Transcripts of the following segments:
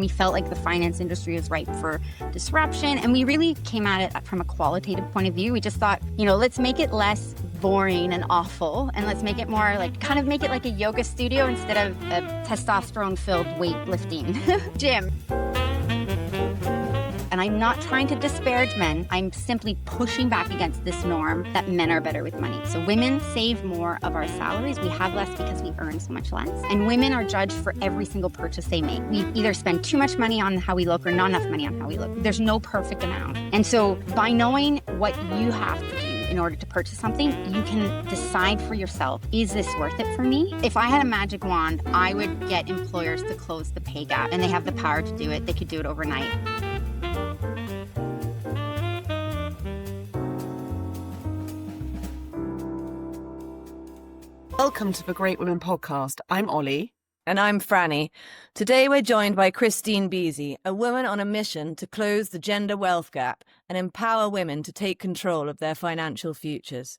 We felt like the finance industry was ripe for disruption, and we really came at it from a qualitative point of view. We just thought, let's make it less boring and awful, and let's make it more kind of make it like a yoga studio instead of a testosterone-filled weightlifting gym. And I'm not trying to disparage men. I'm simply pushing back against this norm that men are better with money. So women save more of our salaries. We have less because we earn so much less. And women are judged for every single purchase they make. We either spend too much money on how we look or not enough money on how we look. There's no perfect amount. And so by knowing what you have to do in order to purchase something, you can decide for yourself, is this worth it for me? If I had a magic wand, I would get employers to close the pay gap, and they have the power to do it. They could do it overnight. Welcome to the Great Women Podcast. I'm Ollie. And I'm Franny. Today we're joined by Kristine Beese, a woman on a mission to close the gender wealth gap and empower women to take control of their financial futures.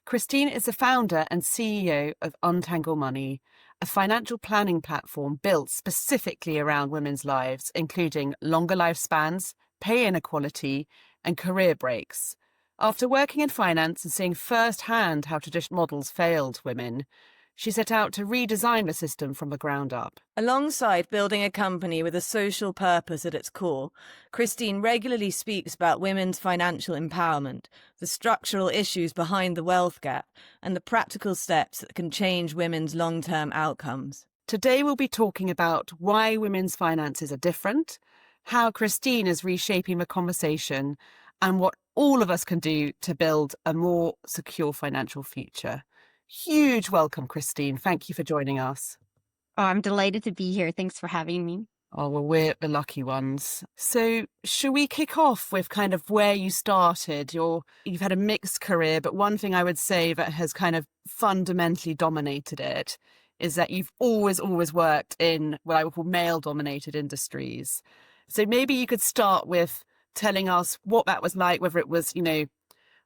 Kristine is the founder and CEO of Untangle Money, a financial planning platform built specifically around women's lives, including longer lifespans, pay inequality, and career breaks. After working in finance and seeing firsthand how traditional models failed women, she set out to redesign the system from the ground up. Alongside building a company with a social purpose at its core, Kristine regularly speaks about women's financial empowerment, the structural issues behind the wealth gap, and the practical steps that can change women's long-term outcomes. Today we'll be talking about why women's finances are different, how Kristine is reshaping the conversation, and what all of us can do to build a more secure financial future. Huge welcome, Kristine. Thank you for joining us. Oh, I'm delighted to be here. Thanks for having me. Oh, well, we're the lucky ones. So should we kick off with kind of where you started? You've had a mixed career, but one thing I would say that has kind of fundamentally dominated it is that you've always worked in what I would call male-dominated industries. So maybe you could start with telling us what that was like, whether it was,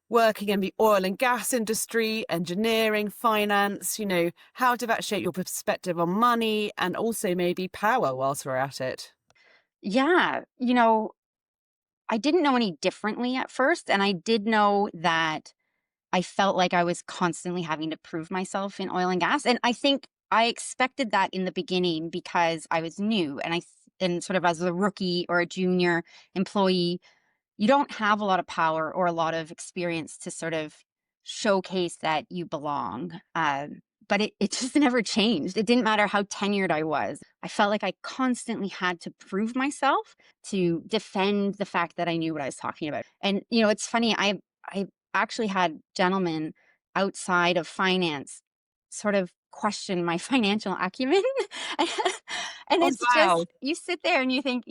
working in the oil and gas industry, engineering, finance, how did that shape your perspective on money and also maybe power whilst we're at it? Yeah, I didn't know any differently at first, and I did know that I felt like I was constantly having to prove myself in oil and gas. And I think I expected that in the beginning because I was new, and sort of as a rookie or a junior employee, you don't have a lot of power or a lot of experience to sort of showcase that you belong. But it just never changed. It didn't matter how tenured I was. I felt like I constantly had to prove myself to defend the fact that I knew what I was talking about. And, it's funny, I actually had gentlemen outside of finance sort of question my financial acumen. And Oh, it's wow. just, you sit there and you think,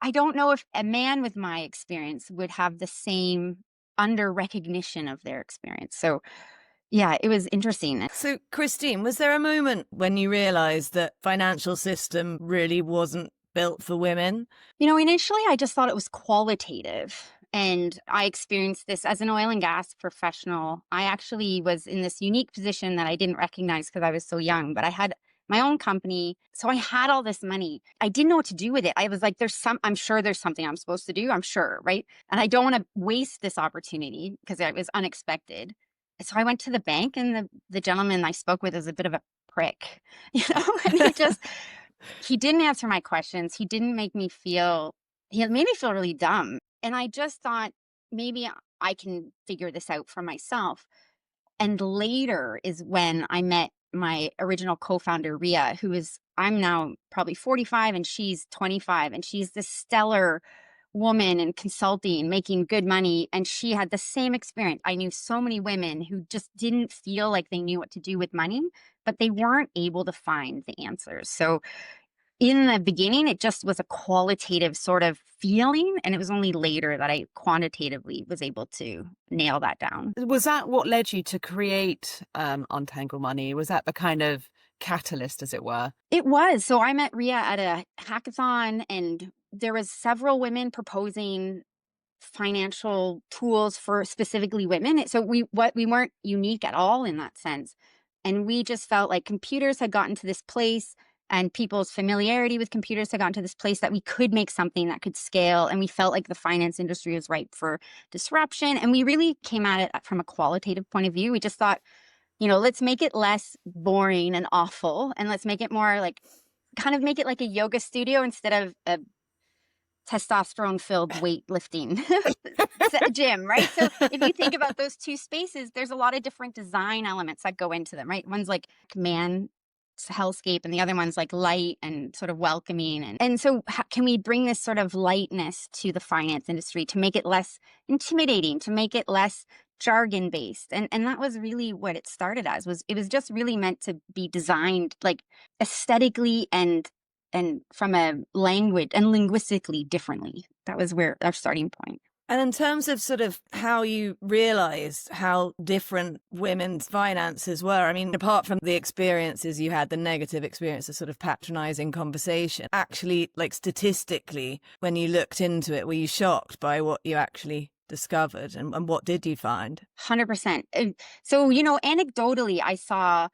I don't know if a man with my experience would have the same under recognition of their experience. So yeah, it was interesting. So, Kristine, was there a moment when you realised that financial system really wasn't built for women? Initially I just thought it was qualitative. And I experienced this as an oil and gas professional. I actually was in this unique position that I didn't recognize because I was so young, but I had my own company. So I had all this money. I didn't know what to do with it. I was like, I'm sure there's something I'm supposed to do. I'm sure, right? And I don't want to waste this opportunity because it was unexpected. So I went to the bank, and the gentleman I spoke with is a bit of a prick, and he didn't answer my questions. He made me feel really dumb. And I just thought, maybe I can figure this out for myself. And later is when I met my original co-founder, Ria, I'm now probably 45 and she's 25, and she's this stellar woman in consulting, making good money. And she had the same experience. I knew so many women who just didn't feel like they knew what to do with money, but they weren't able to find the answers. So in the beginning, it just was a qualitative sort of feeling, and it was only later that I quantitatively was able to nail that down. Was that what led you to create Untangle Money? Was that the kind of catalyst, as it were? It was. So I met Ria at a hackathon, and there was several women proposing financial tools for specifically women. So we weren't unique at all in that sense. And we just felt like computers had gotten to this place, and people's familiarity with computers had gotten to this place that we could make something that could scale. And we felt like the finance industry was ripe for disruption. And we really came at it from a qualitative point of view. We just thought, let's make it less boring and awful. And let's make it more like, kind of make it like a yoga studio instead of a testosterone-filled weightlifting gym, right? So if you think about those two spaces, there's a lot of different design elements that go into them, right? One's like man hellscape, and the other one's like light and sort of welcoming. And so how can we bring this sort of lightness to the finance industry to make it less intimidating, to make it less jargon based? And that was really what it started as. It was just really meant to be designed like aesthetically and from a language and linguistically differently. That was where our starting point. And in terms of sort of how you realized how different women's finances were, I mean, apart from the experiences you had, the negative experience of sort of patronizing conversation, actually, like statistically, when you looked into it, were you shocked by what you actually discovered, and what did you find? 100%. So, anecdotally, I saw,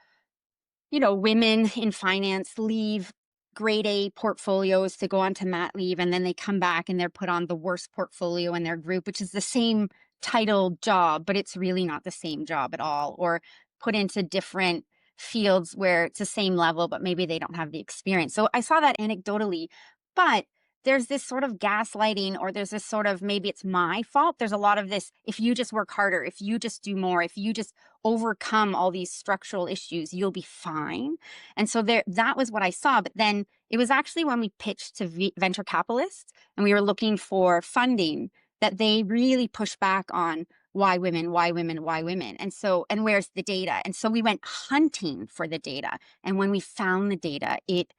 women in finance leave grade A portfolios to go on to mat leave, and then they come back and they're put on the worst portfolio in their group, which is the same title job, but it's really not the same job at all, or put into different fields where it's the same level, but maybe they don't have the experience. So I saw that anecdotally, but there's this sort of gaslighting, or there's this sort of, maybe it's my fault. There's a lot of this, if you just work harder, if you just do more, if you just overcome all these structural issues, you'll be fine. And so that was what I saw. But then it was actually when we pitched to venture capitalists and we were looking for funding that they really pushed back on why women, why women, why women. And where's the data? And so we went hunting for the data. And when we found the data, it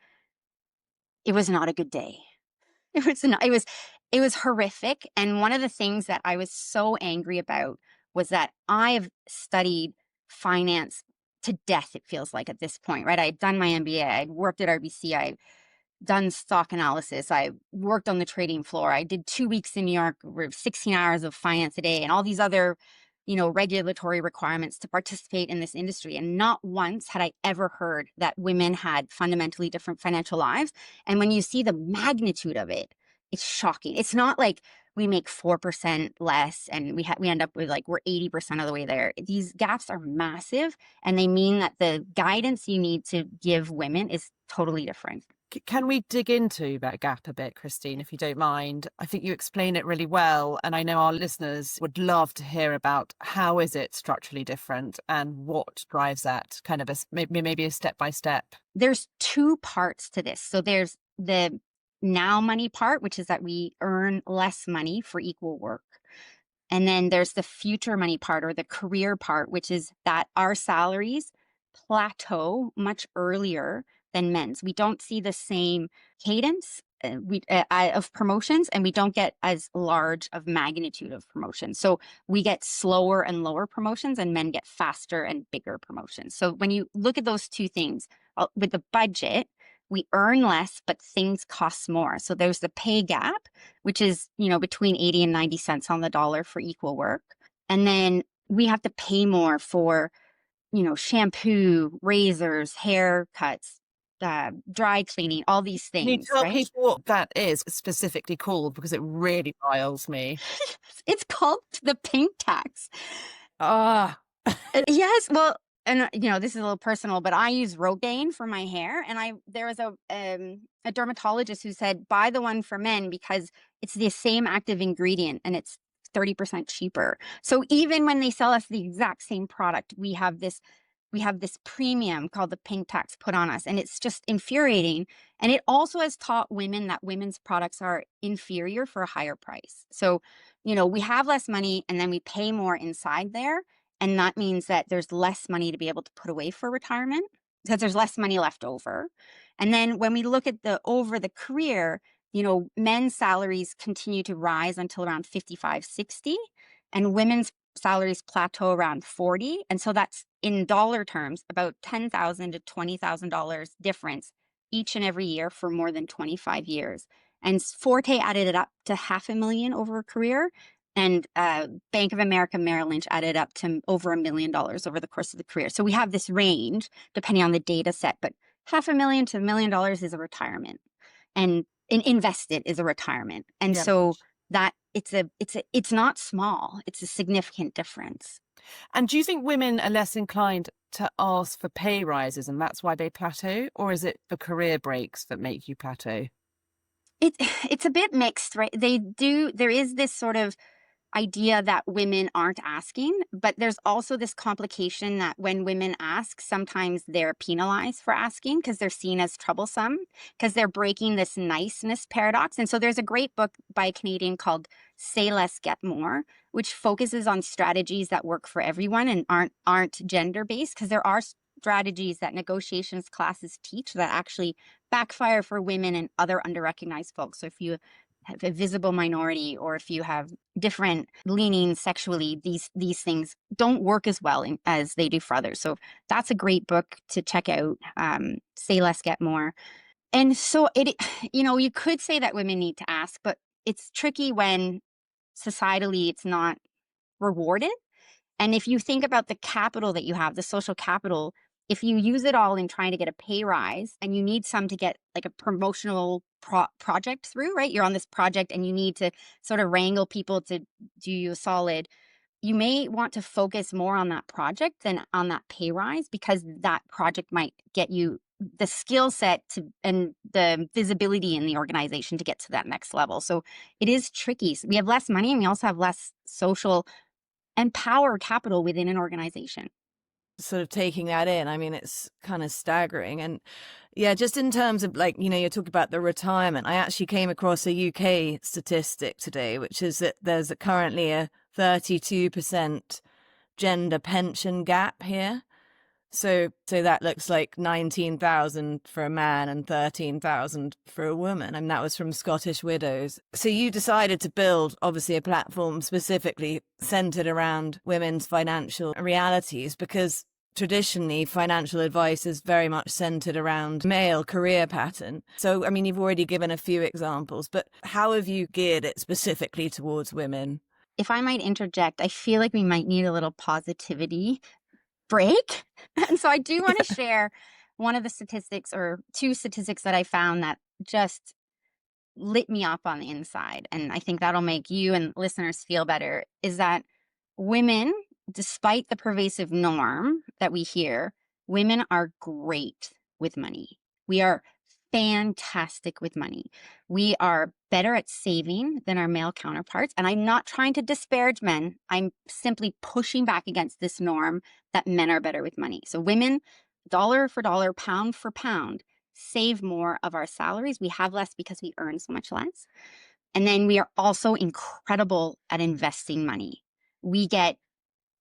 was not a good day. It was horrific. And one of the things that I was so angry about was that I've studied finance to death, it feels like at this point, right? I'd done my MBA, I'd worked at RBC, I've done stock analysis, I worked on the trading floor, I did 2 weeks in New York, 16 hours of finance a day, and all these other, regulatory requirements to participate in this industry. And not once had I ever heard that women had fundamentally different financial lives. And when you see the magnitude of it, it's shocking. It's not like we make 4% less and we end up with like we're 80% of the way there. These gaps are massive, and they mean that the guidance you need to give women is totally different. Can we dig into that gap a bit, Kristine, if you don't mind? I think you explain it really well, and I know our listeners would love to hear about how is it structurally different and what drives that, kind of maybe a step by step. There's two parts to this. So there's the now money part, which is that we earn less money for equal work. And then there's the future money part, or the career part, which is that our salaries plateau much earlier than men's. We don't see the same cadence of promotions, and we don't get as large of magnitude of promotions. So we get slower and lower promotions, and men get faster and bigger promotions. So when you look at those two things, with the budget, we earn less, but things cost more. So there's the pay gap, which is, between 80 and 90 cents on the dollar for equal work. And then we have to pay more for, shampoo, razors, haircuts, dry cleaning, all these things. Can you tell right? people what that is specifically called? Because it really riles me. It's called the pink tax. Ah. Yes. Well, and this is a little personal, but I use Rogaine for my hair, and there was a dermatologist who said buy the one for men because it's the same active ingredient and it's 30% cheaper. So even when they sell us the exact same product, we have this premium called the pink tax put on us, and it's just infuriating. And it also has taught women that women's products are inferior for a higher price. So, we have less money and then we pay more inside there. And that means that there's less money to be able to put away for retirement because there's less money left over. And then when we look at over the career, men's salaries continue to rise until around 55, 60, and women's salaries plateau around 40. And so that's in dollar terms about $10,000 to $20,000 difference each and every year for more than 25 years. And Forte added it up to $500,000 over a career. And Bank of America Merrill Lynch added up to over $1 million over the course of the career. So we have this range depending on the data set, but $500,000 to $1 million is a retirement, and invested is a retirement. And Yeah. so that it's not small. It's a significant difference. And do you think women are less inclined to ask for pay rises and that's why they plateau? Or is it the career breaks that make you plateau? It it's a bit mixed, right? There is this sort of idea that women aren't asking, but there's also this complication that when women ask, sometimes they're penalized for asking because they're seen as troublesome, because they're breaking this niceness paradox. And so there's a great book by a Canadian called Say Less, Get More, which focuses on strategies that work for everyone and aren't gender based, because there are strategies that negotiations classes teach that actually backfire for women and other underrecognized folks. So if you have a visible minority, or if you have different leanings sexually, these things don't work as well as they do for others. So that's a great book to check out. Say Less, Get More. And so you could say that women need to ask, but it's tricky when societally it's not rewarded. And if you think about the capital that you have, the social capital, if you use it all in trying to get a pay rise and you need some to get like a promotional project through, right? You're on this project and you need to sort of wrangle people to do you a solid. You may want to focus more on that project than on that pay rise, because that project might get you the skill set to and the visibility in the organization to get to that next level. So it is tricky. So we have less money and we also have less social and power capital within an organization. Sort of taking that in, I mean, it's kind of staggering. And yeah, just in terms of like, you're talking about the retirement, I actually came across a UK statistic today, which is that there's currently a 32% gender pension gap here. So that looks like 19,000 for a man and 13,000 for a woman. And that was from Scottish Widows. So you decided to build, obviously, a platform specifically centered around women's financial realities, because traditionally financial advice is very much centered around male career pattern. So, I mean, you've already given a few examples, but how have you geared it specifically towards women? If I might interject, I feel like we might need a little positivity break. And so I do want to share one of the statistics, or two statistics that I found that just lit me up on the inside. And I think that'll make you and listeners feel better, is that women, despite the pervasive norm that we hear, women are great with money. We are fantastic with money. We are better at saving than our male counterparts. And I'm not trying to disparage men. I'm simply pushing back against this norm that men are better with money. So women, dollar for dollar, pound for pound, save more of our salaries. We have less because we earn so much less. And then we are also incredible at investing money. We get,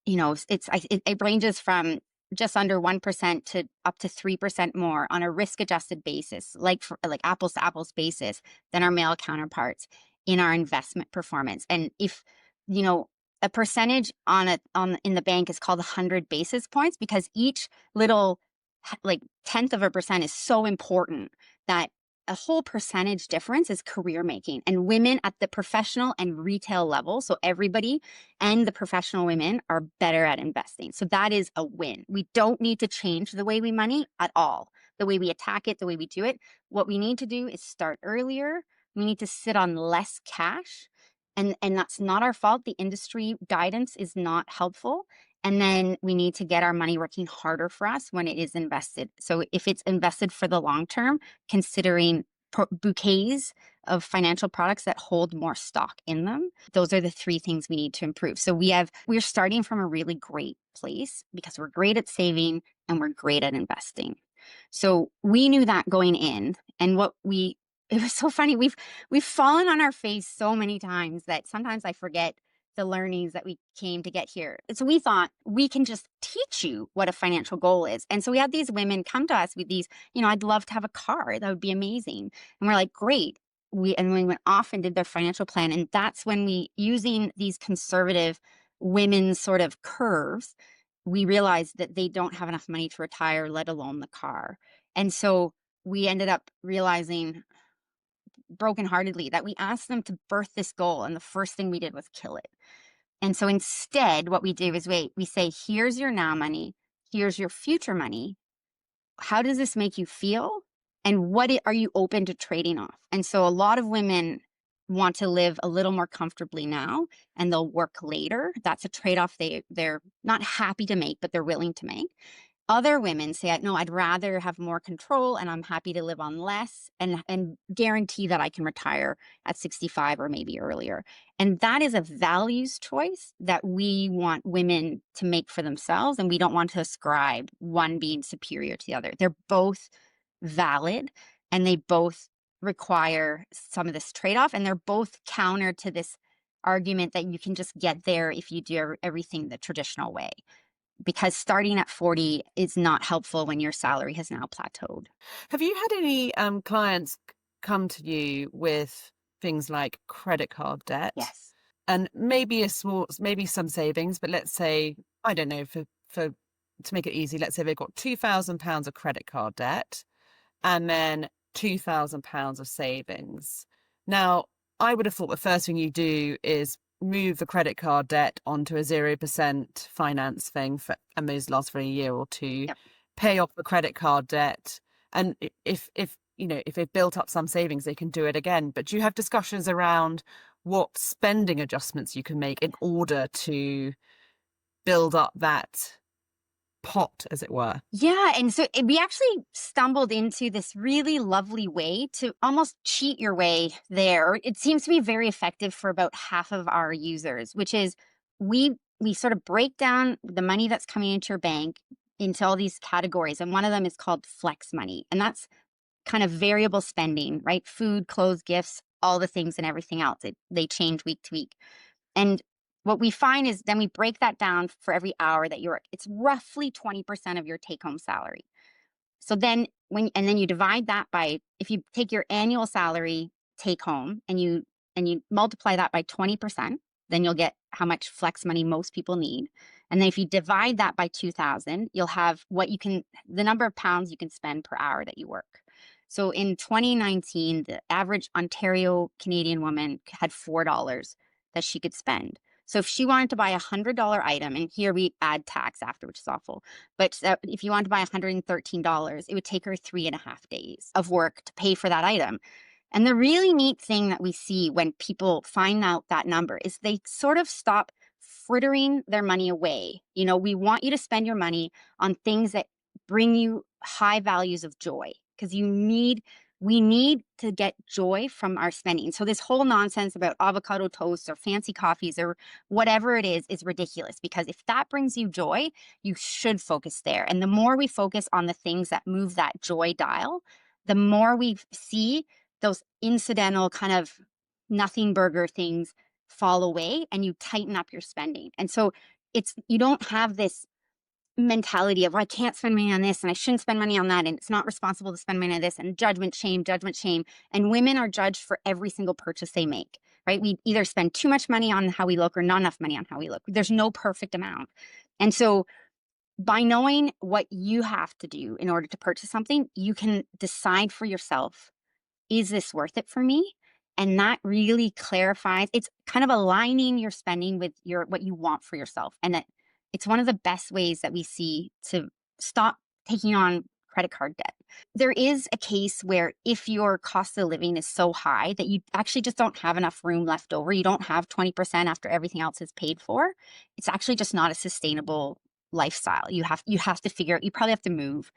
it ranges from just under 1% to up to 3% more on a risk adjusted basis, like apples to apples basis, than our male counterparts in our investment performance. And if, a percentage in the bank is called 100 basis points, because each little like 10th of a percent is so important that a whole percentage difference is career making. And women at the professional and retail level, so everybody and the professional women, are better at investing. So that is a win. We don't need to change the way we money at all, the way we attack it, the way we do it. What we need to do is start earlier. We need to sit on less cash. And that's not our fault. The industry guidance is not helpful. And then we need to get our money working harder for us when it is invested. So if it's invested for the long term, considering bouquets of financial products that hold more stock in them, those are the three things we need to improve. So we're starting from a really great place because we're great at saving and we're great at investing. So we knew that going in, and it was so funny. We've fallen on our face so many times that sometimes I forget the learnings that we came to get here. So we thought we can just teach you what a financial goal is. And so we had these women come to us with these, I'd love to have a car. That would be amazing. And we're like, great. We went off and did their financial plan. And that's when using these conservative women's sort of curves, we realized that they don't have enough money to retire, let alone the car. And so we ended up realizing brokenheartedly that we asked them to birth this goal, and the first thing we did was kill it. And so instead, what we do is we say, here's your now money, here's your future money. how does this make you feel? And are you open to trading off? And so a lot of women want to live a little more comfortably now, and they'll work later. That's a trade-off they're not happy to make, but they're willing to make. Other women say, no, I'd rather have more control and I'm happy to live on less and guarantee that I can retire at 65 or maybe earlier. And that is a values choice that we want women to make for themselves. And we don't want to ascribe one being superior to the other. They're both valid and they both require some of this trade-off. And they're both counter to this argument that you can just get there if you do everything the traditional way, because starting at 40 is not helpful when your salary has now plateaued. Have you had any clients come to you with things like credit card debt? Yes. And maybe maybe some savings, but let's say, I don't know, to make it easy, let's say they've got £2,000 of credit card debt and then £2,000 of savings. Now, I would have thought the first thing you do is move the credit card debt onto a 0% finance thing and those last for a year or two, Yep. pay off the credit card debt. And if they've built up some savings, they can do it again. But do you have discussions around what spending adjustments you can make in order to build up that pot, as it were? Yeah. And so we actually stumbled into this really lovely way to almost cheat your way there. It seems to be very effective for about half of our users, which is we sort of break down the money that's coming into your bank into all these categories. And one of them is called flex money. And that's kind of variable spending, right? Food, clothes, gifts, all the things and everything else. They change week to week. And what we find is then we break that down for every hour that you work. It's roughly 20% of your take home salary. So then then you divide that by, if you take your annual salary take home and you multiply that by 20%, then you'll get how much flex money most people need. And then if you divide that by 2,000, you'll have the number of pounds you can spend per hour that you work. So in 2019, the average Ontario Canadian woman had $4 that she could spend. So if she wanted to buy $100 item, and here we add tax after, which is awful, but if you wanted to buy $113, it would take her 3.5 days of work to pay for that item. And the really neat thing that we see when people find out that number is they sort of stop frittering their money away. We want you to spend your money on things that bring you high values of joy, because we need to get joy from our spending. So this whole nonsense about avocado toast or fancy coffees or whatever it is ridiculous, because if that brings you joy, you should focus there. And the more we focus on the things that move that joy dial, the more we see those incidental kind of nothing burger things fall away and you tighten up your spending. And so you don't have this mentality of, well, I can't spend money on this and I shouldn't spend money on that, and it's not responsible to spend money on this, and judgment, shame. And women are judged for every single purchase they make, right? We either spend too much money on how we look or not enough money on how we look. There's no perfect amount. And so by knowing what you have to do in order to purchase something, you can decide for yourself, is this worth it for me? And that really clarifies, it's kind of aligning your spending with what you want for yourself. And it's one of the best ways that we see to stop taking on credit card debt. There is a case where if your cost of living is so high that you actually just don't have enough room left over, you don't have 20% after everything else is paid for, it's actually just not a sustainable lifestyle. You have to figure out, you probably have to move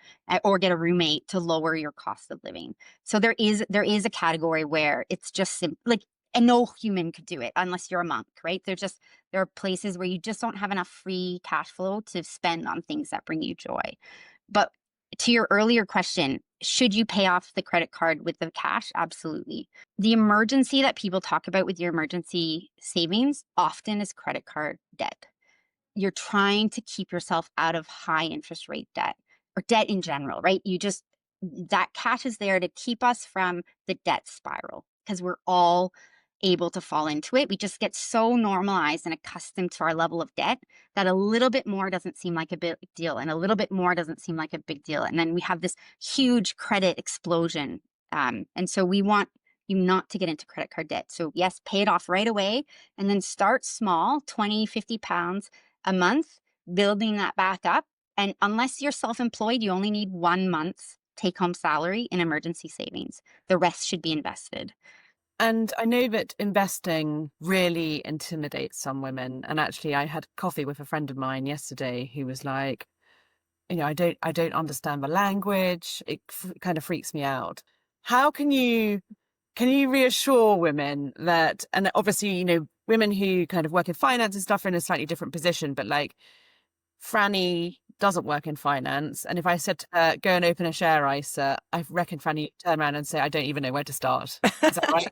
or get a roommate to lower your cost of living. So there is a category where it's just like, and no human could do it unless you're a monk, right? There are places where you just don't have enough free cash flow to spend on things that bring you joy. But to your earlier question, should you pay off the credit card with the cash? Absolutely. The emergency that people talk about with your emergency savings often is credit card debt. You're trying to keep yourself out of high interest rate debt or debt in general, right? That cash is there to keep us from the debt spiral, because we're all able to fall into it. We just get so normalized and accustomed to our level of debt that a little bit more doesn't seem like a big deal, and a little bit more doesn't seem like a big deal. And then we have this huge credit explosion. And so we want you not to get into credit card debt. So yes, pay it off right away, and then start small, 20, 50 pounds a month, building that back up. And unless you're self-employed, you only need 1 month's take-home salary in emergency savings. The rest should be invested. And I know that investing really intimidates some women. And actually, I had coffee with a friend of mine yesterday who was like, I don't understand the language. It kind of freaks me out. How can you reassure women that, and obviously, women who kind of work in finance and stuff are in a slightly different position, but like Franny doesn't work in finance. And if I said to her, go and open a share ISA, I reckon Franny would turn around and say, I don't even know where to start. Is that right?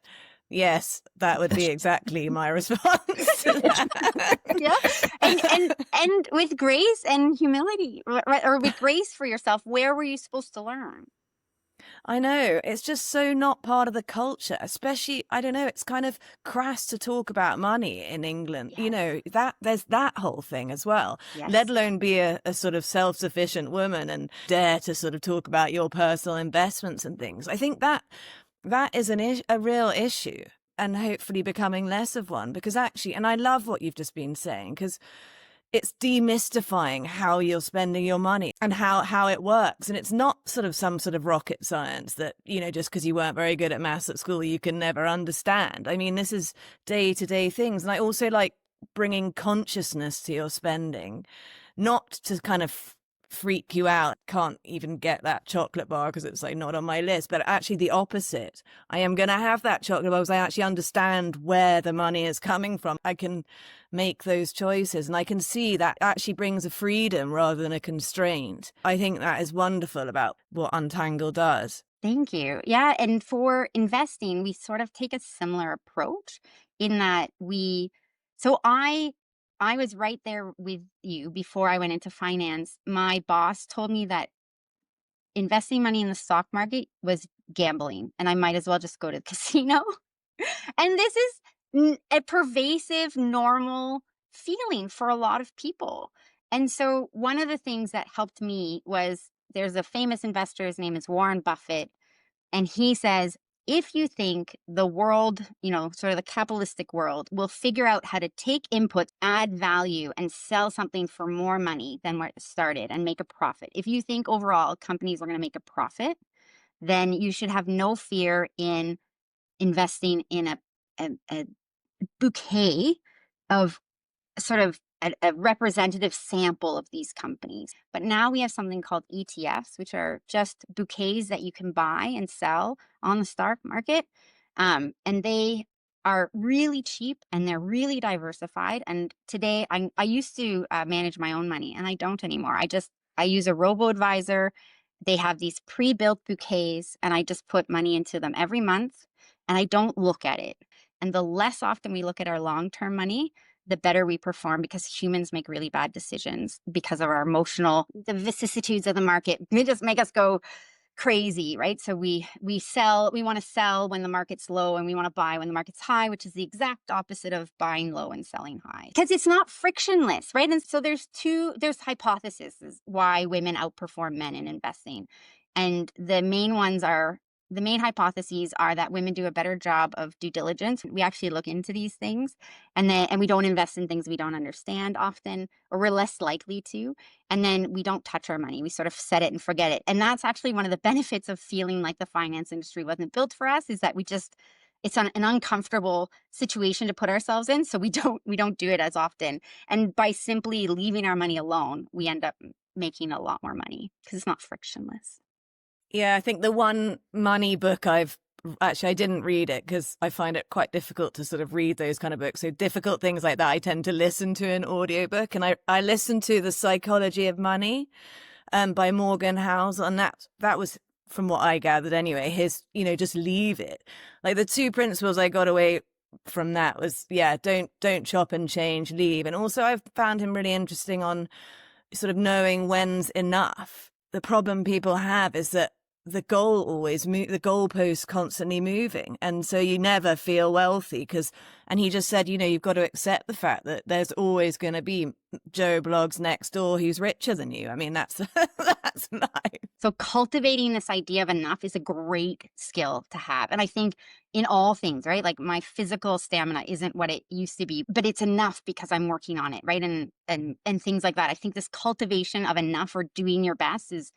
Yes, that would be exactly my response to that. Yeah. And with grace and humility, or with grace for yourself, where were you supposed to learn? I know, it's just so not part of the culture, especially, I don't know, it's kind of crass to talk about money in England. Yes. That there's that whole thing as well, Yes. let alone be a sort of self-sufficient woman and dare to sort of talk about your personal investments and things. I think that is a real issue, and hopefully becoming less of one, because actually, and I love what you've just been saying, because it's demystifying how you're spending your money and how it works. And it's not sort of some sort of rocket science that, just because you weren't very good at maths at school, you can never understand. I mean, this is day-to-day things. And I also like bringing consciousness to your spending, not to kind of freak you out. Can't even get that chocolate bar because it's like not on my list, but actually the opposite. I am going to have that chocolate bar because I actually understand where the money is coming from. I can make those choices, and I can see that actually brings a freedom rather than a constraint. I think that is wonderful about what Untangle does. Thank you. Yeah. And for investing, we sort of take a similar approach in that I was right there with you before I went into finance. My boss told me that investing money in the stock market was gambling and I might as well just go to the casino. And this is a pervasive, normal feeling for a lot of people. And so one of the things that helped me was there's a famous investor, his name is Warren Buffett, and he says, if you think the world, sort of the capitalistic world, will figure out how to take inputs, add value, and sell something for more money than where it started and make a profit, if you think overall companies are going to make a profit, then you should have no fear in investing in a bouquet of sort of a representative sample of these companies. But now we have something called ETFs, which are just bouquets that you can buy and sell on the stock market. And they are really cheap and they're really diversified. And today I used to manage my own money and I don't anymore. I use a robo-advisor. They have these pre-built bouquets and I just put money into them every month and I don't look at it. And the less often we look at our long-term money, the better we perform, because humans make really bad decisions because of our the vicissitudes of the market. They just make us go crazy, right? So we want to sell when the market's low and we want to buy when the market's high, which is the exact opposite of buying low and selling high, because it's not frictionless, right? And so there's hypotheses why women outperform men in investing. And the main hypotheses are that women do a better job of due diligence. We actually look into these things and we don't invest in things we don't understand often, or we're less likely to. And then we don't touch our money. We sort of set it and forget it. And that's actually one of the benefits of feeling like the finance industry wasn't built for us, is that it's an uncomfortable situation to put ourselves in. So we don't do it as often. And by simply leaving our money alone, we end up making a lot more money because it's not frictionless. Yeah, I think the one money book I didn't read it because I find it quite difficult to sort of read those kind of books. So difficult things like that, I tend to listen to an audiobook. And I listened to The Psychology of Money by Morgan Housel. And that was, from what I gathered anyway, his, just leave it. Like the two principles I got away from that was, don't chop and change, leave. And also I've found him really interesting on sort of knowing when's enough. The problem people have is that the goalposts constantly moving, and so you never feel wealthy. And he just said, you've got to accept the fact that there's always going to be Joe Bloggs next door who's richer than you. I mean, that's that's nice. So cultivating this idea of enough is a great skill to have. And I think in all things, right? Like my physical stamina isn't what it used to be, but it's enough because I'm working on it, right? And things like that. I think this cultivation of enough or doing your best is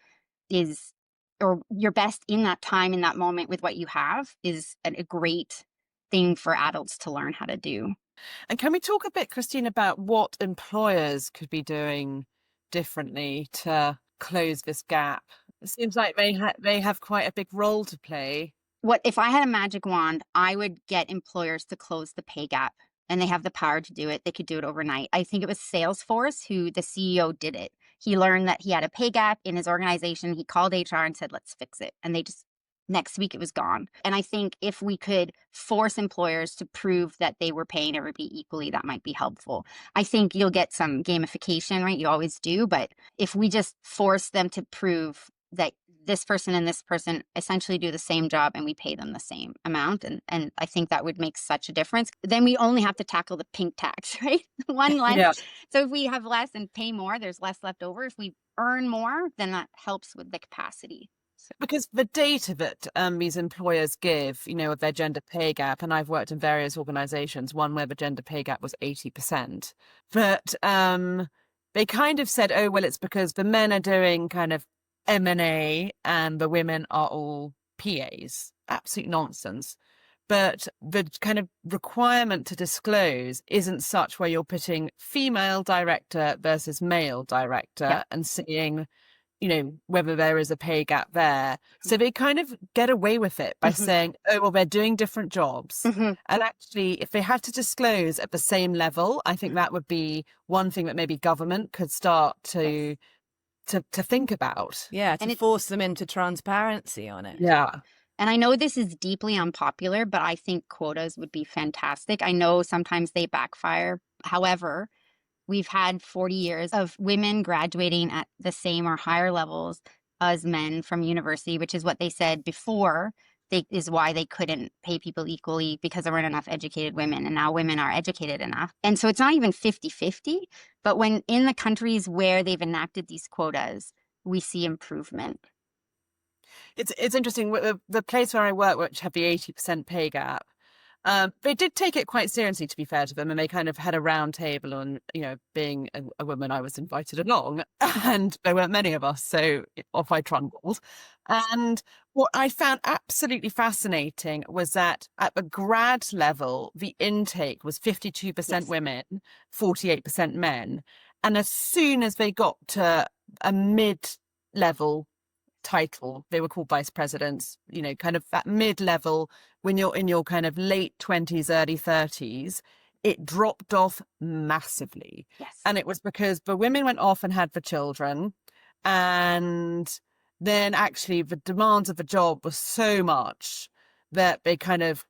or your best in that time, in that moment with what you have is a great thing for adults to learn how to do. And can we talk a bit, Kristine, about what employers could be doing differently to close this gap? It seems like they have quite a big role to play. What if I had a magic wand, I would get employers to close the pay gap, and they have the power to do it. They could do it overnight. I think it was Salesforce who the CEO did it. He learned that he had a pay gap in his organization. He called HR and said, let's fix it. And they just, next week it was gone. And I think if we could force employers to prove that they were paying everybody equally, that might be helpful. I think you'll get some gamification, right? You always do. But if we just force them to prove that this person and this person essentially do the same job and we pay them the same amount, and I think that would make such a difference. Then we only have to tackle the pink tax, right? One less. Yeah. So if we have less and pay more, there's less left over. If we earn more, then that helps with the capacity. Because the data that these employers give, of their gender pay gap, and I've worked in various organizations, one where the gender pay gap was 80%, but they kind of said, oh, well, it's because the men are doing kind of M&A and the women are all PAs. Absolute nonsense. But the kind of requirement to disclose isn't such where you're putting female director versus male director and seeing, whether there is a pay gap there. So they kind of get away with it by saying, oh, well, they're doing different jobs. And actually, if they had to disclose at the same level, I think that would be one thing that maybe government could start to think about. Yeah, to force them into transparency on it. Yeah. And I know this is deeply unpopular, but I think quotas would be fantastic. I know sometimes they backfire. However, we've had 40 years of women graduating at the same or higher levels as men from university, which is what they said before. Is why they couldn't pay people equally, because there weren't enough educated women, and now women are educated enough. And so it's not even 50-50, but when in the countries where they've enacted these quotas, we see improvement. It's interesting. The place where I work, which had the 80% pay gap, they did take it quite seriously, to be fair to them, and they kind of had a round table on, being a woman, I was invited along, and there weren't many of us, so off I trundled. And what I found absolutely fascinating was that at the grad level, the intake was 52% women, 48% men. And as soon as they got to a mid-level title, they were called vice presidents, kind of that mid-level, when you're in your kind of late 20s, early 30s, it dropped off massively. And it was because the women went off and had the children, and then actually the demands of the job was so much that they kind of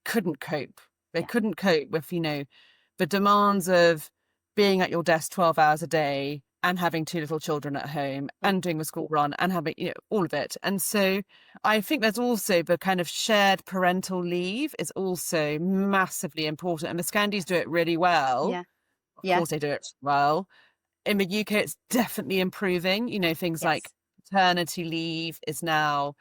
couldn't cope. They couldn't cope with, the demands of being at your desk 12 hours a day and having two little children at home and doing the school run and having, all of it. And so I think there's also the kind of shared parental leave is also massively important. And the Scandis do it really well. Of course they do it well. In the UK, it's definitely improving. Things like paternity leave is now,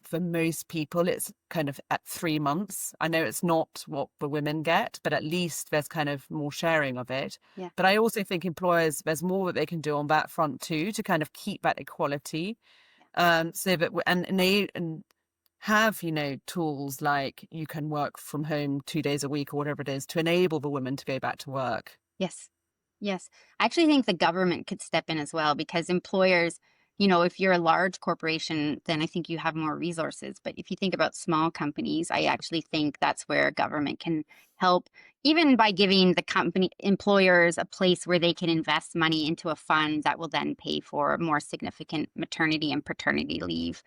for most people, it's kind of at 3 months. I know it's not what the women get, but at least there's kind of more sharing of it. But I also think employers, there's more that they can do on that front too, to kind of keep that equality. So that, and they have, tools like you can work from home 2 days a week or whatever it is to enable the women to go back to work. Yes. I actually think the government could step in as well, because employers, if you're a large corporation, then I think you have more resources. But if you think about small companies, I actually think that's where government can help, even by giving the company employers a place where they can invest money into a fund that will then pay for more significant maternity and paternity leave,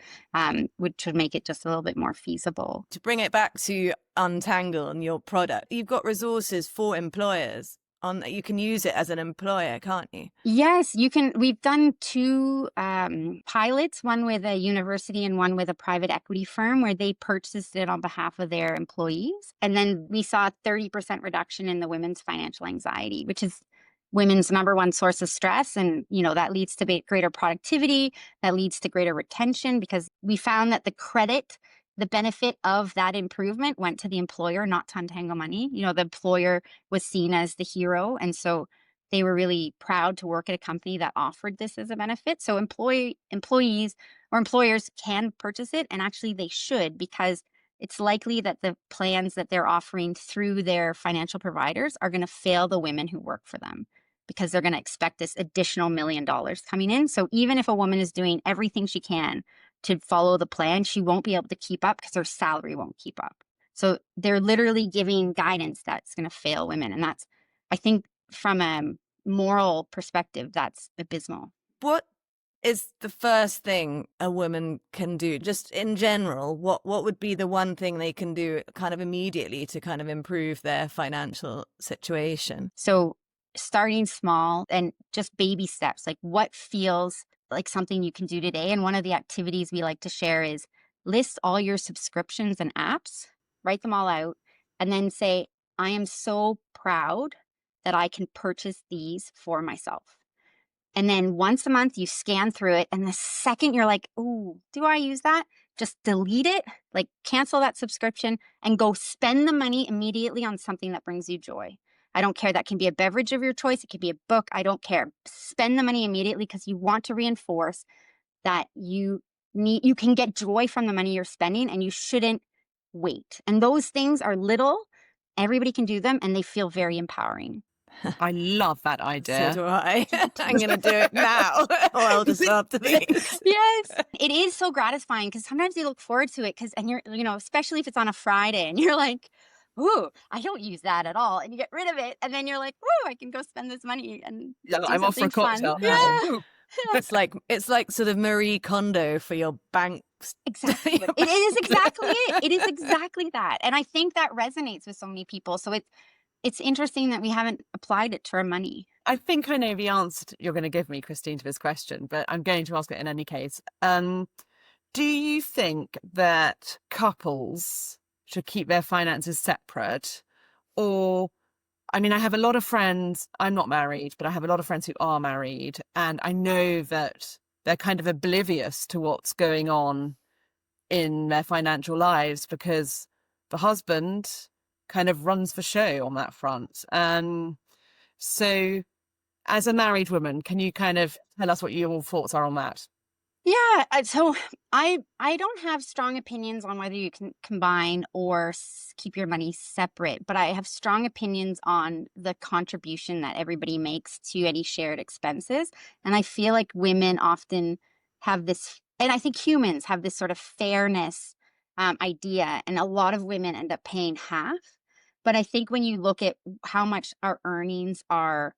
which would make it just a little bit more feasible. To bring it back to Untangle and your product, you've got resources for employers on that. You can use it as an employer, can't you? Yes, you can. We've done two pilots, one with a university and one with a private equity firm, where they purchased it on behalf of their employees. And then we saw a 30% reduction in the women's financial anxiety, which is women's number one source of stress. And, that leads to greater productivity, that leads to greater retention, because we found that the benefit of that improvement went to the employer, not to Untangle Money. The employer was seen as the hero. And so they were really proud to work at a company that offered this as a benefit. So employees or employers can purchase it, and actually they should, because it's likely that the plans that they're offering through their financial providers are going to fail the women who work for them, because they're going to expect this additional $1 million coming in. So even if a woman is doing everything she can to follow the plan, she won't be able to keep up because her salary won't keep up. So they're literally giving guidance that's going to fail women. And that's, I think, from a moral perspective, that's abysmal. What is the first thing a woman can do, just in general? What would be the one thing they can do kind of immediately to kind of improve their financial situation? So starting small and just baby steps, like what feels like something you can do today. And one of the activities we like to share is list all your subscriptions and apps, write them all out, and then say, I am so proud that I can purchase these for myself. And then once a month, you scan through it. And the second you're like, oh, do I use that? Just delete it, like cancel that subscription and go spend the money immediately on something that brings you joy. I don't care. That can be a beverage of your choice. It could be a book. I don't care. Spend the money immediately, because you want to reinforce that you can get joy from the money you're spending, and you shouldn't wait. And those things are little. Everybody can do them, and they feel very empowering. I love that idea. So do I. I'm going to do it now, or I'll just stop the things. Yes, it is so gratifying, because sometimes you look forward to it, and you're, especially if it's on a Friday and you're like, ooh, I don't use that at all. And you get rid of it. And then you're like, ooh, I can go spend this money and Yeah, do I'm off for a something fun. cocktail now. Yeah. Woo. It's like sort of Marie Kondo for your bank. Exactly. It is exactly it. It is exactly that. And I think that resonates with so many people. So it's interesting that we haven't applied it to our money. I think I know the answer you're going to give me, Kristine, to this question, but I'm going to ask it in any case. Do you think that couples should keep their finances separate? Or, I mean, I have a lot of friends, I'm not married, but I have a lot of friends who are married, and I know that they're kind of oblivious to what's going on in their financial lives, because the husband kind of runs the show on that front. So as a married woman, can you kind of tell us what your thoughts are on that? Yeah, so I don't have strong opinions on whether you can combine or keep your money separate, but I have strong opinions on the contribution that everybody makes to any shared expenses. And I feel like women often have this, and I think humans have this sort of fairness idea, and a lot of women end up paying half. But I think when you look at how much our earnings are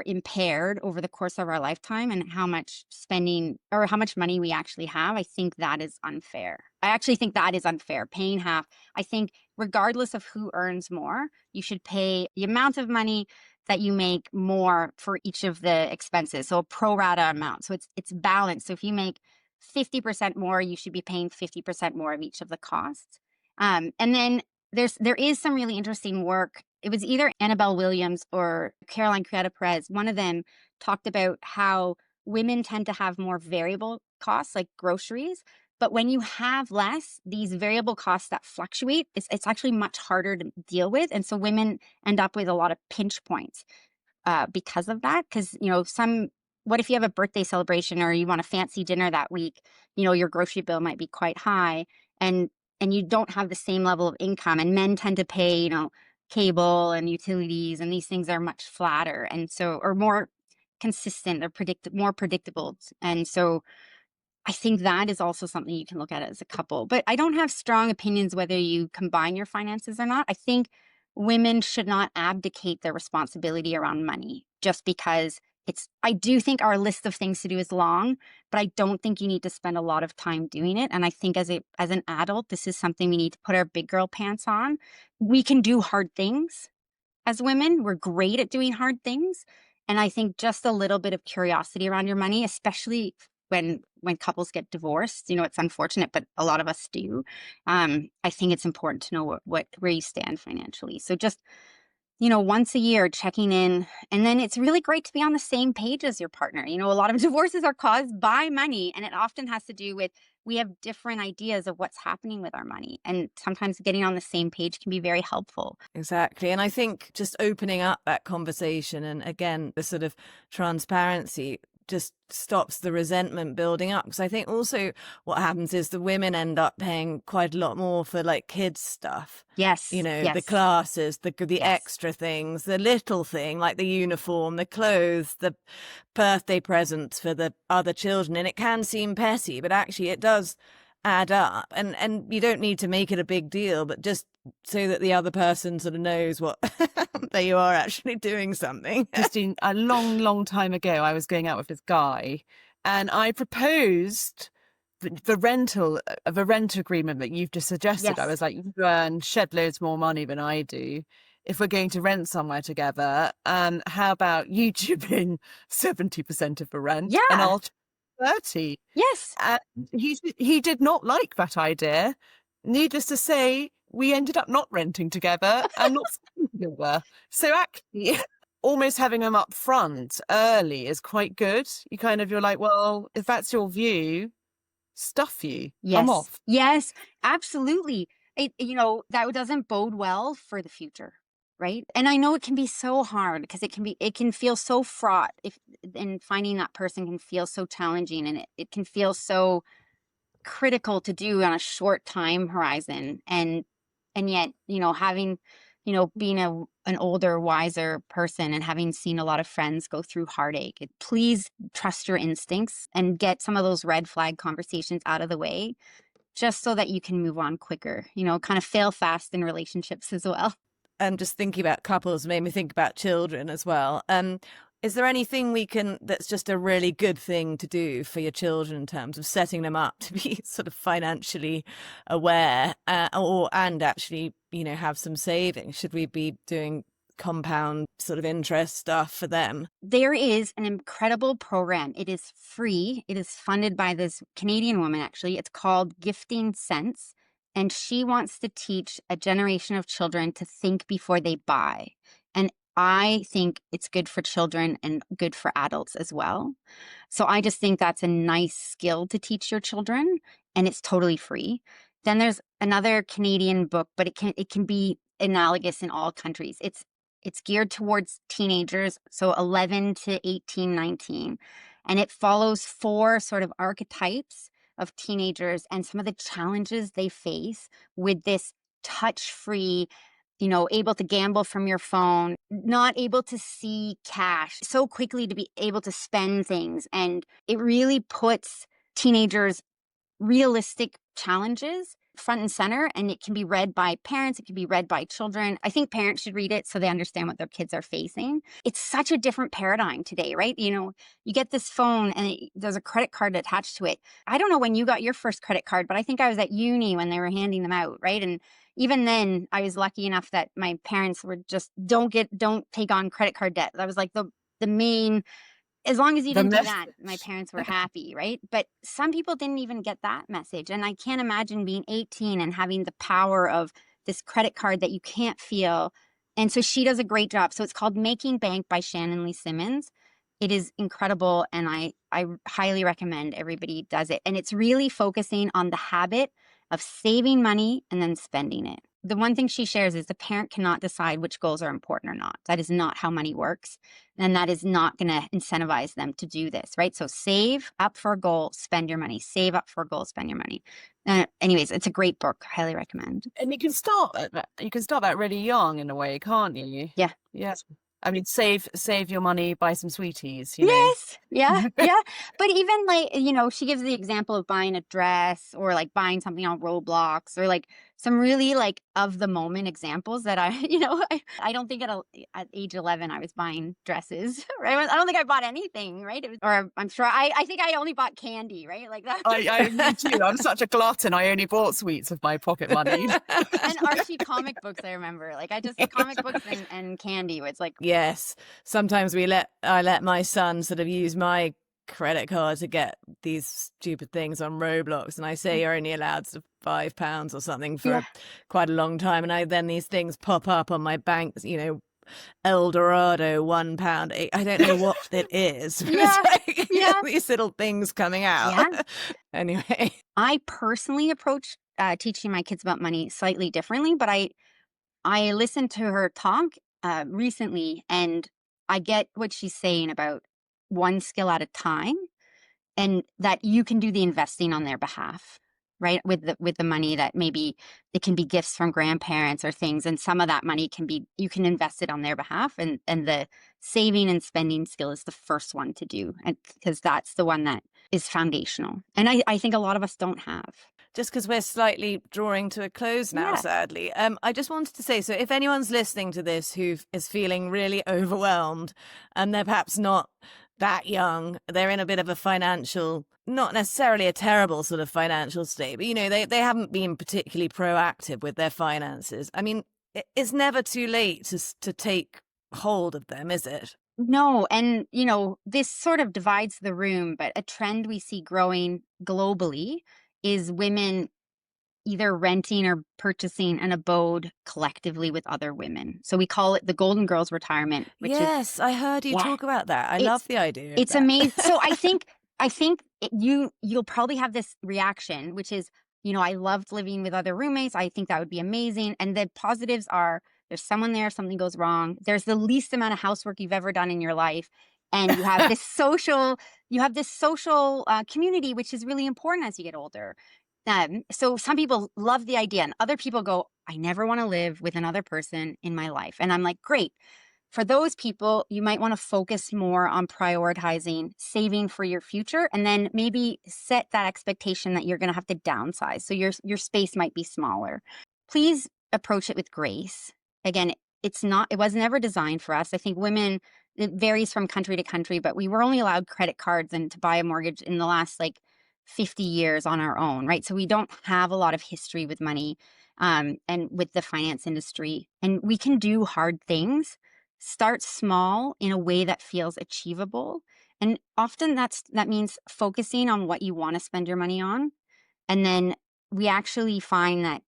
impaired over the course of our lifetime, and how much spending or how much money we actually have, I think that is unfair. I actually think that is unfair, paying half. I think regardless of who earns more, you should pay the amount of money that you make more for each of the expenses. So a pro rata amount. So it's balanced. So if you make 50% more, you should be paying 50% more of each of the costs. And then there is some really interesting work. It was either Annabelle Williams or Caroline Criada Perez. One of them talked about how women tend to have more variable costs, like groceries. But when you have less, these variable costs that fluctuate, it's actually much harder to deal with. And so women end up with a lot of pinch points because of that. Because, what if you have a birthday celebration or you want a fancy dinner that week? Your grocery bill might be quite high, and you don't have the same level of income. And men tend to pay, cable and utilities, and these things are much flatter, and so, or more consistent, or more predictable. And so I think that is also something you can look at as a couple. But I don't have strong opinions whether you combine your finances or not. I think women should not abdicate their responsibility around money just because I do think our list of things to do is long, but I don't think you need to spend a lot of time doing it. And I think as an adult, this is something we need to put our big girl pants on. We can do hard things as women. We're great at doing hard things. And I think just a little bit of curiosity around your money, especially when couples get divorced, it's unfortunate, but a lot of us do. I think it's important to know where you stand financially. So just, once a year checking in. And then it's really great to be on the same page as your partner. A lot of divorces are caused by money, and it often has to do with we have different ideas of what's happening with our money. And sometimes getting on the same page can be very helpful. Exactly. And I think just opening up that conversation and again, the sort of transparency just stops the resentment building up. Because I think also what happens is the women end up paying quite a lot more for like kids stuff. Yes. The classes, the Yes. extra things, the little thing like the uniform, the clothes, the birthday presents for the other children. And it can seem petty, but actually it does add up. And you don't need to make it a big deal, but just so that the other person sort of knows what that you are actually doing something. Kristine, a long, long time ago, I was going out with this guy and I proposed the rental of a rent agreement that you've just suggested. Yes. I was like, you earn shed loads more money than I do. If we're going to rent somewhere together, how about you chipping 70% of the rent and I'll 30? Yes. And he did not like that idea. Needless to say, we ended up not renting together and not staying together. So actually, almost having them up front early is quite good. You're like, well, if that's your view, stuff you. Yes. I'm off. Yes, absolutely. That doesn't bode well for the future, right? And I know it can be so hard because it can feel so fraught and finding that person can feel so challenging, and it can feel so critical to do on a short time horizon. And yet, having, being an older, wiser person and having seen a lot of friends go through heartache, please trust your instincts and get some of those red flag conversations out of the way, just so that you can move on quicker, kind of fail fast in relationships as well. And just thinking about couples made me think about children as well. Is there anything that's just a really good thing to do for your children in terms of setting them up to be sort of financially aware and actually, have some savings? Should we be doing compound sort of interest stuff for them? There is an incredible program. It is free. It is funded by this Canadian woman, actually. It's called Gifting Sense. And she wants to teach a generation of children to think before they buy. And I think it's good for children and good for adults as well. So I just think that's a nice skill to teach your children, and it's totally free. Then there's another Canadian book, but it can be analogous in all countries. It's geared towards teenagers, so 11 to 18, 19. And it follows 4 sort of archetypes of teenagers and some of the challenges they face with this touch-free, able to gamble from your phone, not able to see cash, so quickly to be able to spend things. And it really puts teenagers' realistic challenges front and center, and it can be read by parents, it can be read by children. I think parents should read it so they understand what their kids are facing. It's such a different paradigm today, right? You get this phone and there's a credit card attached to it. I don't know when you got your first credit card, but I think I was at uni when they were handing them out, right? And even then I was lucky enough that my parents were just, don't take on credit card debt. That was like the main, as long as you didn't do that, my parents were happy, right? But some people didn't even get that message. And I can't imagine being 18 and having the power of this credit card that you can't feel. And so she does a great job. So it's called Making Bank by Shannon Lee Simmons. It is incredible, and I highly recommend everybody does it. And it's really focusing on the habit of saving money and then spending it. The one thing she shares is the parent cannot decide which goals are important or not. That is not how money works. And that is not going to incentivize them to do this, right? So save up for a goal, spend your money. Save up for a goal, spend your money. Anyways, it's a great book. Highly recommend. And you can start that really young in a way, can't you? Yeah. Yeah. I mean, save your money, buy some sweeties, Yes. Yeah. Yeah. But even she gives the example of buying a dress or like buying something on Roblox or like some really like of the moment examples that I, I don't think at age 11 I was buying dresses, right? I don't think I bought anything, right? Or I'm sure I think I only bought candy, right? Like that. Me too. I'm such a glutton. I only bought sweets with my pocket money. And Archie comic books, I remember. Like I just comic books and candy was like, Yes. Sometimes I let my son sort of use my credit card to get these stupid things on Roblox, and I say you're only allowed to £5 or something for yeah, quite a long time, and then these things pop up on my bank, El Dorado £1. I don't know what it is. But yeah, it's like yeah, these little things coming out. yeah. Anyway. I personally approach teaching my kids about money slightly differently, but I listened to her talk recently, and I get what she's saying about one skill at a time, and that you can do the investing on their behalf, right? With the money that maybe it can be gifts from grandparents or things, and some of that money you can invest it on their behalf, and the saving and spending skill is the first one to do, and because that's the one that is foundational, and I think a lot of us don't have. Just because we're slightly drawing to a close now, Yeah. sadly. I just wanted to say, so if anyone's listening to this who is feeling really overwhelmed, and they're perhaps not that young, they're in a bit of a financial, not necessarily a terrible sort of financial state, but they haven't been particularly proactive with their finances. I mean, it's never too late to take hold of them, is it? No, and this sort of divides the room, but a trend we see growing globally is women either renting or purchasing an abode collectively with other women. So we call it the Golden Girls retirement, which is, Yes, I heard you yeah, talk about that. I it's love the idea of it's that. amazing. So I think you'll probably have this reaction, which is, I loved living with other roommates. I think that would be amazing. And the positives are there's someone there, if something goes wrong. There's the least amount of housework you've ever done in your life. And you have this social community, which is really important as you get older. So some people love the idea, and other people go, I never want to live with another person in my life. And I'm like, great. For those people, you might want to focus more on prioritizing saving for your future, and then maybe set that expectation that you're going to have to downsize. So your space might be smaller. Please approach it with grace. Again, it was never designed for us. I think women, it varies from country to country, but we were only allowed credit cards and to buy a mortgage in the last like 50 years on our own, right? So we don't have a lot of history with money and with the finance industry. And we can do hard things. Start small in a way that feels achievable. And often that means focusing on what you want to spend your money on. And then we actually find that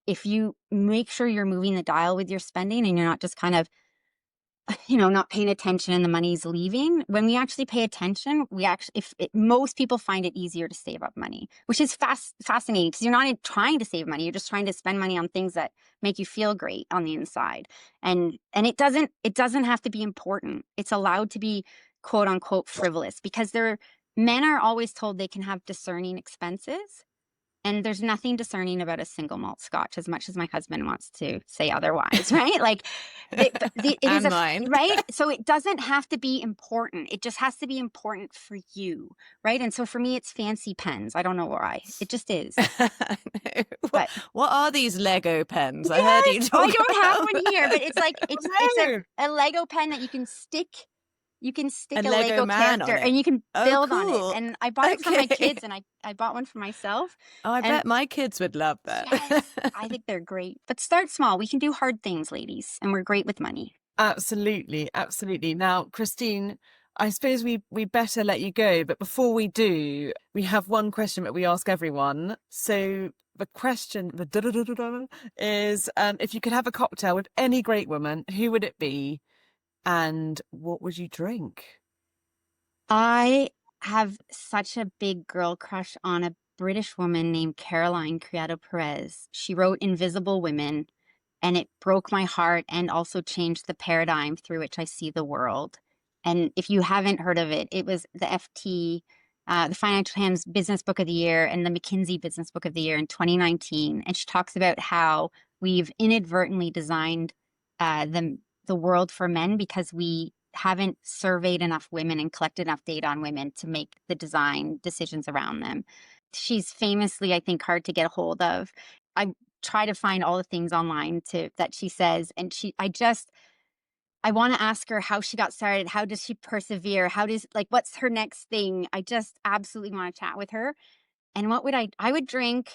if you make sure you're moving the dial with your spending and you're not just kind of not paying attention and the money's leaving. When we actually pay attention, most people find it easier to save up money, which is fascinating because you're not trying to save money. You're just trying to spend money on things that make you feel great on the inside. And it doesn't have to be important. It's allowed to be quote unquote frivolous because men are always told they can have discerning expenses. And there's nothing discerning about a single malt scotch, as much as my husband wants to say otherwise, right? Like, it is And mine. right. So it doesn't have to be important. It just has to be important for you, right? And so for me, it's fancy pens. I don't know why. It just is. No. But What are these Lego pens? I heard you yes, talk I don't have about one here, but it's like Oh, it's no. a Lego pen that you can stick. You can stick a a Lego Lego man character on it. and you can Oh, build on it. cool. And I bought it for my Okay. kids, and I bought one for myself. Oh, I And bet my kids would love that. yes, I think they're great. But start small. We can do hard things, ladies, and we're great with money. Absolutely, absolutely. Now, Kristine, I suppose we better let you go, but before we do, we have one question that we ask everyone. So the question is, if you could have a cocktail with any great woman, who would it be, and what would you drink? I have such a big girl crush on a British woman named Caroline Criado Perez. She wrote Invisible Women, and it broke my heart and also changed the paradigm through which I see the world. And if you haven't heard of it, it was the the Financial Times Business Book of the Year and the McKinsey Business Book of the Year in 2019. And she talks about how we've inadvertently designed the world for men because we haven't surveyed enough women and collected enough data on women to make the design decisions around them. She's famously, I think, hard to get a hold of. I try to find all the things online that she says. And I want to ask her how she got started. How does she persevere? What's her next thing? I just absolutely want to chat with her. And I would drink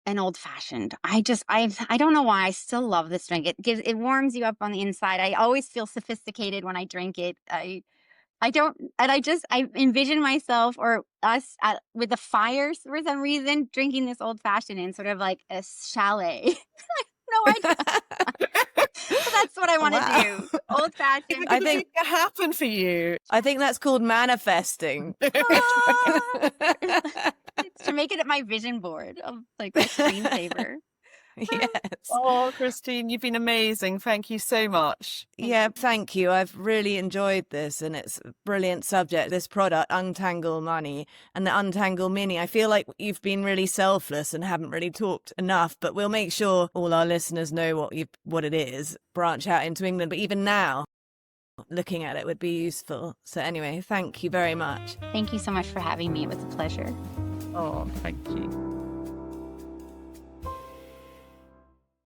an old fashioned. I don't know why I still love this drink. It warms you up on the inside. I always feel sophisticated when I drink it. I envision myself or us with the fires for some reason drinking this old fashioned in sort of like a chalet. No idea. But that's what I want to do. Old fashioned. I think it happen for you. I think that's called manifesting. To make it at my vision board of like my screensaver. Yes. Oh, Kristine, you've been amazing. Thank you so much. Yeah, thank you. I've really enjoyed this, and it's a brilliant subject, this product, Untangle Money and the Untangle Mini. I feel like you've been really selfless and haven't really talked enough, but we'll make sure all our listeners know what it is. Branch out into England, but even now, looking at it would be useful. So anyway, thank you very much. Thank you so much for having me. It was a pleasure. Oh, thank you.